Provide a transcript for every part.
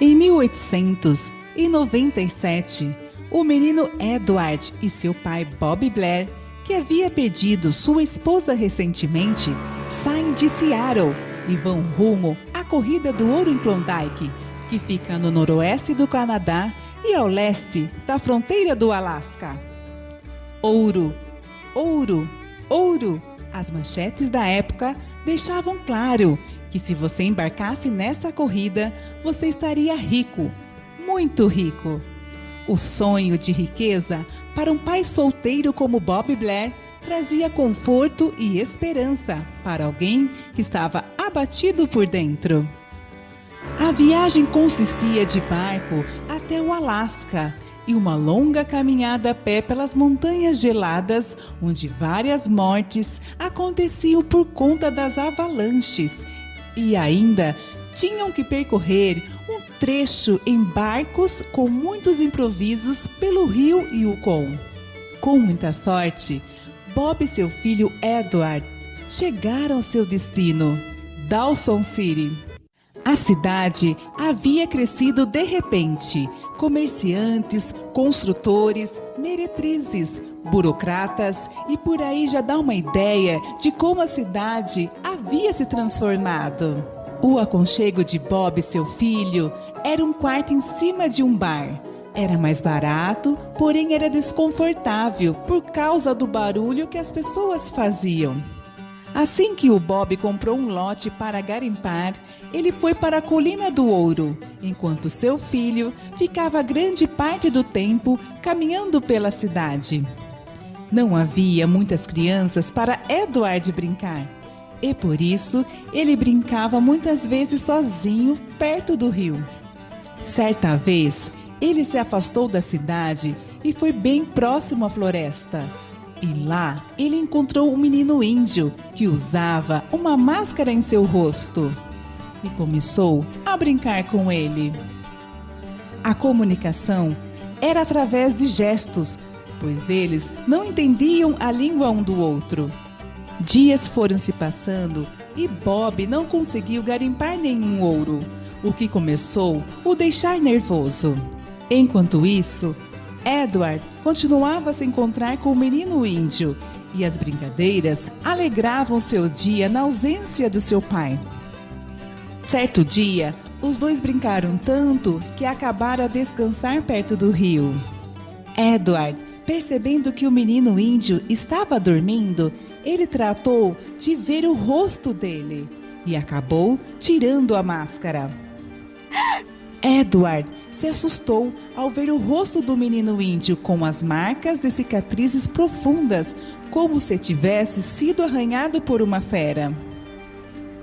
Em 1897, o menino Edward e seu pai Bob Blair, que havia perdido sua esposa recentemente, saem de Seattle e vão rumo à Corrida do Ouro em Klondike, que fica no noroeste do Canadá e ao leste da fronteira do Alasca. Ouro, ouro, ouro! As manchetes da época deixavam claro que se você embarcasse nessa corrida, você estaria rico, muito rico. O sonho de riqueza para um pai solteiro como Bob Blair trazia conforto e esperança para alguém que estava abatido por dentro. A viagem consistia de barco até o Alasca e uma longa caminhada a pé pelas montanhas geladas, onde várias mortes aconteciam por conta das avalanches. E ainda tinham que percorrer um trecho em barcos com muitos improvisos pelo rio Yukon. Com muita sorte, Bob e seu filho Edward chegaram ao seu destino, Dawson City. A cidade havia crescido de repente. Comerciantes, construtores, meretrizes, burocratas e por aí já dá uma ideia de como a cidade havia se transformado. O aconchego de Bob e seu filho era um quarto em cima de um bar. Era mais barato, porém era desconfortável por causa do barulho que as pessoas faziam. Assim que o Bob comprou um lote para garimpar, ele foi para a Colina do Ouro, enquanto seu filho ficava grande parte do tempo caminhando pela cidade. Não havia muitas crianças para Edward brincar, e por isso ele brincava muitas vezes sozinho perto do rio. Certa vez, ele se afastou da cidade e foi bem próximo à floresta. E lá ele encontrou um menino índio que usava uma máscara em seu rosto e começou a brincar com ele. A comunicação era através de gestos, pois eles não entendiam a língua um do outro. Dias foram se passando e Bob não conseguiu garimpar nenhum ouro, o que começou a o deixar nervoso. Enquanto isso, Edward continuava a se encontrar com o menino índio e as brincadeiras alegravam seu dia na ausência do seu pai. Certo dia, os dois brincaram tanto que acabaram a descansar perto do rio. Edward, percebendo que o menino índio estava dormindo, ele tratou de ver o rosto dele e acabou tirando a máscara. Edward se assustou ao ver o rosto do menino índio com as marcas de cicatrizes profundas, como se tivesse sido arranhado por uma fera.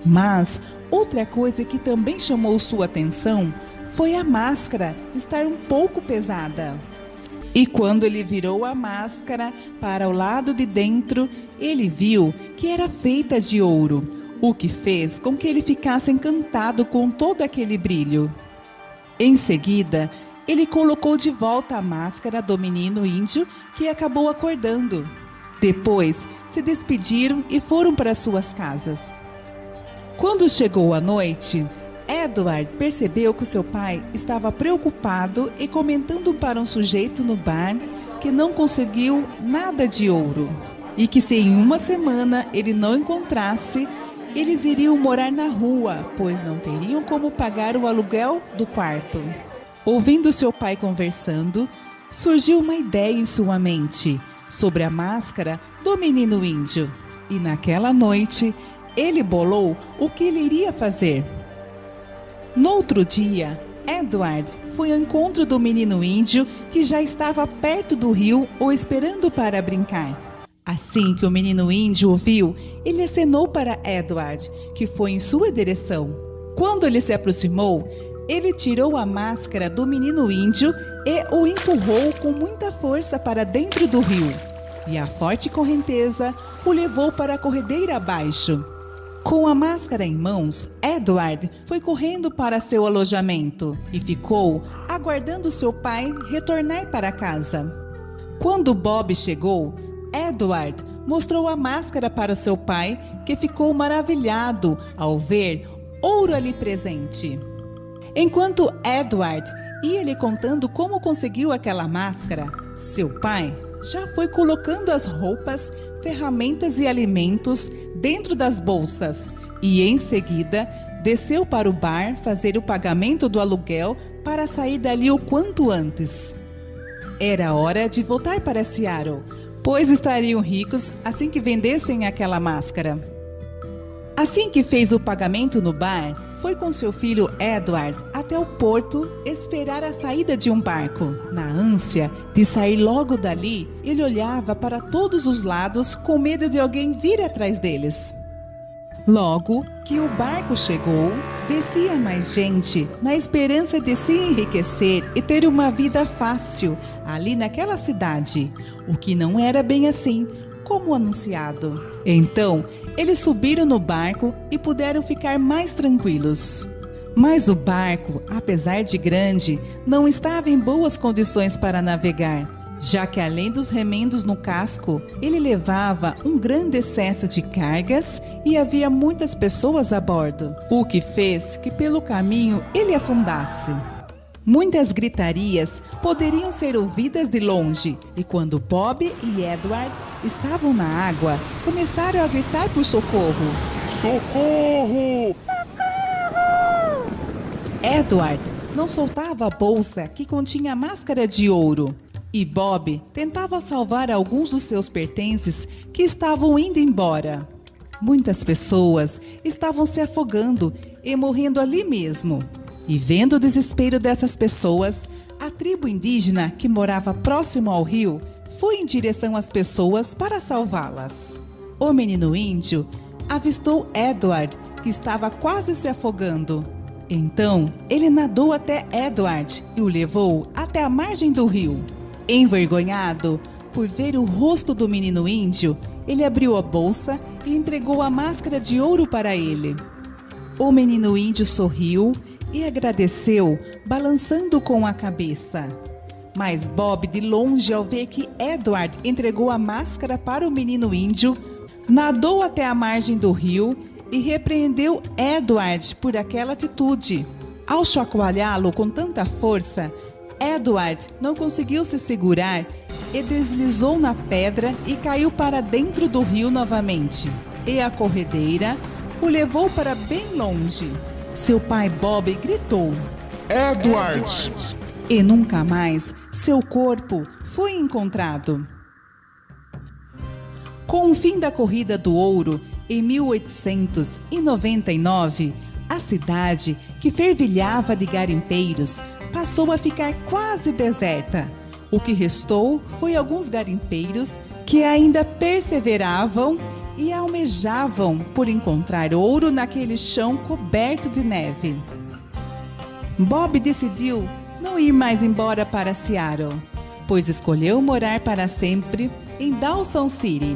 Mas outra coisa que também chamou sua atenção foi a máscara estar um pouco pesada. E quando ele virou a máscara para o lado de dentro, ele viu que era feita de ouro, o que fez com que ele ficasse encantado com todo aquele brilho. Em seguida, ele colocou de volta a máscara do menino índio, que acabou acordando. Depois, se despediram e foram para suas casas. Quando chegou a noite, Edward percebeu que seu pai estava preocupado e comentando para um sujeito no bar que não conseguiu nada de ouro e que se em uma semana ele não encontrasse, eles iriam morar na rua, pois não teriam como pagar o aluguel do quarto. Ouvindo seu pai conversando, surgiu uma ideia em sua mente sobre a máscara do menino índio. E naquela noite, ele bolou o que ele iria fazer. No outro dia, Edward foi ao encontro do menino índio que já estava perto do rio ou esperando para brincar. Assim que o menino índio o viu, ele acenou para Edward, que foi em sua direção. Quando ele se aproximou, ele tirou a máscara do menino índio e o empurrou com muita força para dentro do rio. E a forte correnteza o levou para a corredeira abaixo. Com a máscara em mãos, Edward foi correndo para seu alojamento e ficou aguardando seu pai retornar para casa. Quando Bob chegou, Edward mostrou a máscara para seu pai, que ficou maravilhado ao ver ouro ali presente. Enquanto Edward ia lhe contando como conseguiu aquela máscara, seu pai já foi colocando as roupas, ferramentas e alimentos dentro das bolsas e, em seguida, desceu para o bar fazer o pagamento do aluguel para sair dali o quanto antes. Era hora de voltar para Seattle, pois estariam ricos assim que vendessem aquela máscara. Assim que fez o pagamento no bar, foi com seu filho Edward até o porto esperar a saída de um barco. Na ânsia de sair logo dali, ele olhava para todos os lados com medo de alguém vir atrás deles. Logo que o barco chegou, descia mais gente, na esperança de se enriquecer e ter uma vida fácil ali naquela cidade, o que não era bem assim, como anunciado. Então, eles subiram no barco e puderam ficar mais tranquilos. Mas o barco, apesar de grande, não estava em boas condições para navegar, já que além dos remendos no casco, ele levava um grande excesso de cargas e havia muitas pessoas a bordo, o que fez que pelo caminho ele afundasse. Muitas gritarias poderiam ser ouvidas de longe, e quando Bob e Edward estavam na água, começaram a gritar por socorro. Socorro! Socorro! Edward não soltava a bolsa que continha a máscara de ouro, e Bob tentava salvar alguns dos seus pertences que estavam indo embora. Muitas pessoas estavam se afogando e morrendo ali mesmo. E vendo o desespero dessas pessoas, a tribo indígena que morava próximo ao rio foi em direção às pessoas para salvá-las. O menino índio avistou Edward, que estava quase se afogando. Então, ele nadou até Edward e o levou até a margem do rio. Envergonhado por ver o rosto do menino índio, ele abriu a bolsa e entregou a máscara de ouro para ele. O menino índio sorriu e agradeceu, balançando com a cabeça. Mas Bob, de longe, ao ver que Edward entregou a máscara para o menino índio, nadou até a margem do rio e repreendeu Edward por aquela atitude. Ao chacoalhá-lo com tanta força, Edward não conseguiu se segurar e deslizou na pedra e caiu para dentro do rio novamente. E a corredeira o levou para bem longe. Seu pai Bob gritou: Edward! E nunca mais seu corpo foi encontrado. Com o fim da Corrida do Ouro, em 1899, a cidade, que fervilhava de garimpeiros, passou a ficar quase deserta. O que restou foi alguns garimpeiros que ainda perseveravam e almejavam por encontrar ouro naquele chão coberto de neve. Bob decidiu não ir mais embora para Seattle, pois escolheu morar para sempre em Dawson City.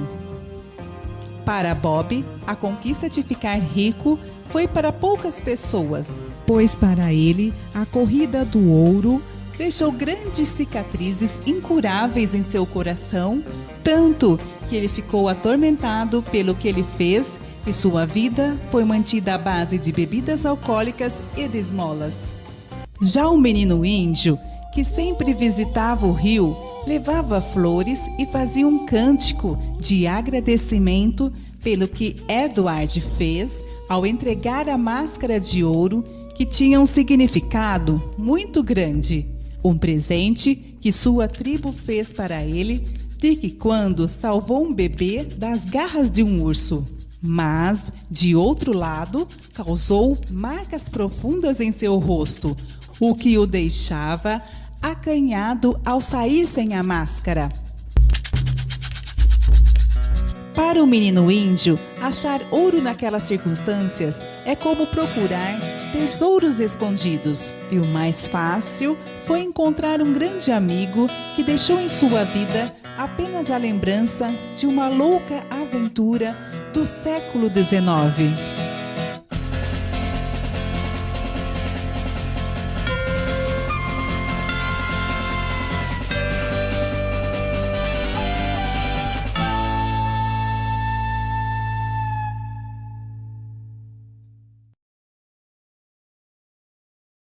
Para Bob, a conquista de ficar rico foi para poucas pessoas, pois para ele a corrida do ouro deixou grandes cicatrizes incuráveis em seu coração, tanto que ele ficou atormentado pelo que ele fez e sua vida foi mantida à base de bebidas alcoólicas e de esmolas. Já o menino índio, que sempre visitava o rio, levava flores e fazia um cântico de agradecimento pelo que Edward fez ao entregar a máscara de ouro, que tinha um significado muito grande. Um presente que sua tribo fez para ele, de que quando salvou um bebê das garras de um urso. Mas, de outro lado, causou marcas profundas em seu rosto, o que o deixava acanhado ao sair sem a máscara. Para o menino índio, achar ouro naquelas circunstâncias é como procurar tesouros escondidos. E o mais fácil foi encontrar um grande amigo que deixou em sua vida apenas a lembrança de uma louca aventura do século XIX.